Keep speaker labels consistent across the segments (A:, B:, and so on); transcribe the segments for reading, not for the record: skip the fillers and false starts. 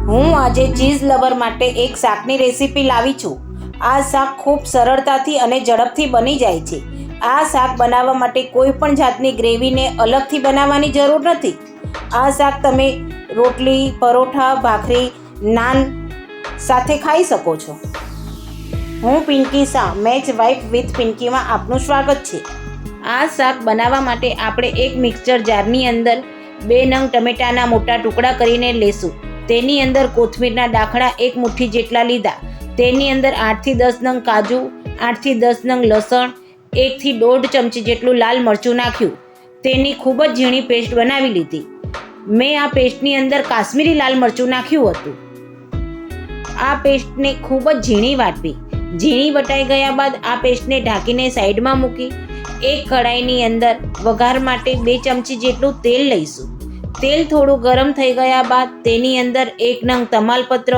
A: હું આજે cheese lover માટે એક શાકની રેસીપી લાવી છું। આ શાક ખૂબ સરળતાથી અને ઝડપથી બની જાય છે। આ શાક બનાવવા માટે કોઈ પણ જાતની ગ્રેવીને અલગથી બનાવવાની જરૂર નથી। આ શાક તમે રોટલી, પરોઠા, ભાખરી, નાન સાથે ખાઈ શકો છો। હું Pinky Shah, match wife with પિંકીમાં આપનું સ્વાગત છે। આ શાક બનાવવા માટે આપણે એક મિક્સર જારની અંદર 2 નંગ ટમેટાના મોટા ટુકડા કરીને લેશું। તેની અંદર કોથમીરના ડાખડા 1 મુઠ્ઠી જેટલા લીધા। તેની અંદર 8 થી 10 નંગ કાજુ, 8 થી 10 નંગ લસણ, 1 થી 1.5 ચમચી જેટલું લાલ મરચું નાખ્યું। તેની ખૂબ જ ઝીણી પેસ્ટ બનાવી લીધી। મેં આ પેસ્ટની અંદર કાશ્મીરી લાલ મરચું નાખ્યું હતું। આ પેસ્ટને ખૂબ જ ઝીણી વાટવી। ઝીણી વટાઈ ગયા બાદ આ પેસ્ટને ઢાંકીને સાઈડમાં મૂકી એક કઢાઈની અંદર વઘાર માટે 2 ચમચી જેટલું તેલ લઈશું। તેલ થોડું ગરમ થઈ ગયા બાદ તેની અંદર 1 નંગ તમાલપત્ર,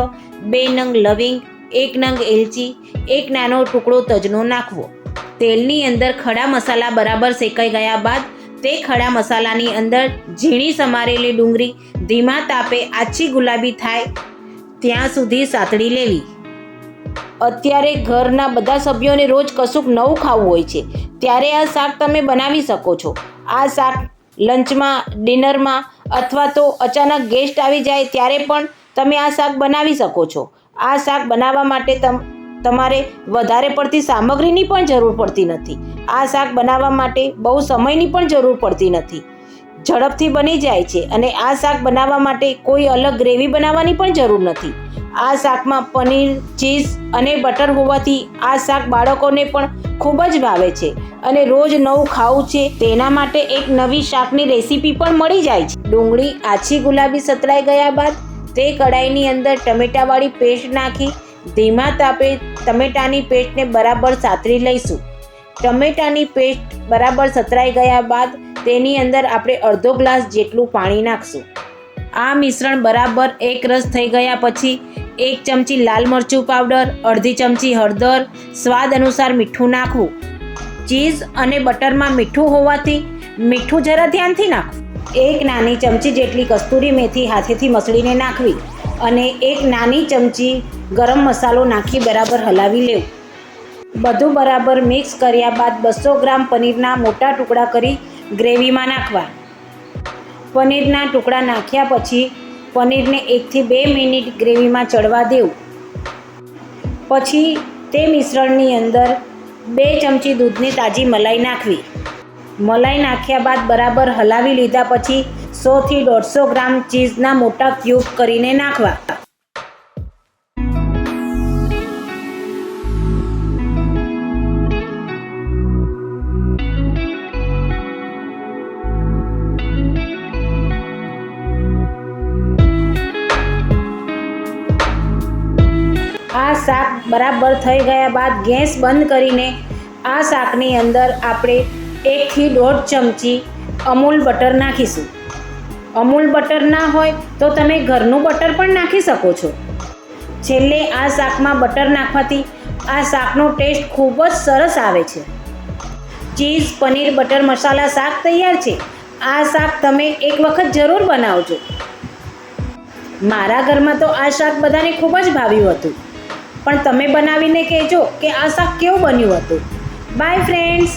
A: 2 નંગ લવિંગ, 1 નંગ એલચી, 1 નાનો ટુકડો તજનો નાખવો। તેલની અંદર ખડા મસાલા બરાબર શેકાઈ ગયા બાદ તે ખડા મસાલાની અંદર ઝીણી સમારેલી ડુંગળી ધીમા તાપે આછી ગુલાબી થાય ત્યાં સુધી સાતળી લેવી। અત્યારે ઘરના બધા સભ્યોને રોજ કશુંક નવું ખાવું હોય છે, ત્યારે આ શાક તમે બનાવી શકો છો। આ શાક લંચમાં, ડિનરમાં અથવા તો અચાનક ગેસ્ટ આવી જાય ત્યારે પણ તમે આ શાક બનાવી શકો છો। આ શાક બનાવવા માટે તમારે વધારે પડતી સામગ્રીની પણ જરૂર પડતી નથી। આ શાક બનાવવા માટે બહુ સમયની પણ જરૂર પડતી નથી। ઝડપથી બની જાય છે અને આ શાક બનાવવા માટે કોઈ અલગ ગ્રેવી બનાવવાની પણ જરૂર નથી। આ શાકમાં પનીર, ચીઝ અને બટર હોવાથી આ શાક બાળકોને પણ ખૂબ જ ભાવે છે અને રોજ નવું ખાવું છે તેના માટે એક નવી શાકની રેસીપી પણ મળી જાય છે। ડુંગળી આછી ગુલાબી સતળાઈ ગયા બાદ તે કઢાઈની અંદર ટમેટાવાળી પેસ્ટ નાખી ધીમા તાપે ટમેટાની પેસ્ટને બરાબર સાતળી લઈશું। ટમેટાની પેસ્ટ બરાબર સતળાઈ ગયા બાદ તેની અંદર આપણે અડધો ગ્લાસ જેટલું પાણી નાખશું। આ મિશ્રણ બરાબર એક રસ થઈ ગયા પછી 1 ચમચી લાલ મરચું પાવડર, અડધી ચમચી હળદર, સ્વાદ અનુસાર મીઠું નાખવું। ચીઝ અને બટરમાં મીઠું હોવાથી મીઠું જરા ધ્યાનથી નાખવું। 1 નાની ચમચી જેટલી કસ્તુરી મેથી હાથેથી મસળીને નાખવી અને 1 નાની ચમચી ગરમ મસાલો નાખી બરાબર હલાવી લેવું। બધું બરાબર મિક્સ કર્યા બાદ 200 ગ્રામ પનીરના મોટા ટુકડા કરી ગ્રેવીમાં નાખવા। પનીરના ટુકડા નાખ્યા પછી પનીરને 1 થી 2 મિનિટ ગ્રેવીમાં ચડવા દેવું। પછી તે મિશ્રણની અંદર 2 ચમચી દૂધની તાજી મલાઈ નાખવી। મલાઈ નાખ્યા બાદ બરાબર હલાવી લીધા પછી 100 થી 150 ગ્રામ ચીઝના મોટા ક્યુબ કરીને નાખવા। આ શાક બરાબર થઈ ગયા બાદ ગેસ બંધ કરીને આ શાકની અંદર આપણે 1 થી 1.5 ચમચી અમૂલ બટર નાખીશું। અમૂલ બટર ના હોય તો તમે ઘરનું બટર પણ નાખી શકો છો। છેલ્લે આ શાકમાં બટર નાખવાથી આ શાકનો ટેસ્ટ ખૂબ જ સરસ આવે છે। ચીઝ, પનીર, બટર મસાલા શાક તૈયાર છે। આ શાક તમે એક વખત જરૂર બનાવજો। મારા ઘરમાં તો આ શાક બધાને ખૂબ જ ભાવ્યું હતું, પણ તમે બનાવીને કહેજો કે આ શાક કેવું બન્યું હતું। By friends.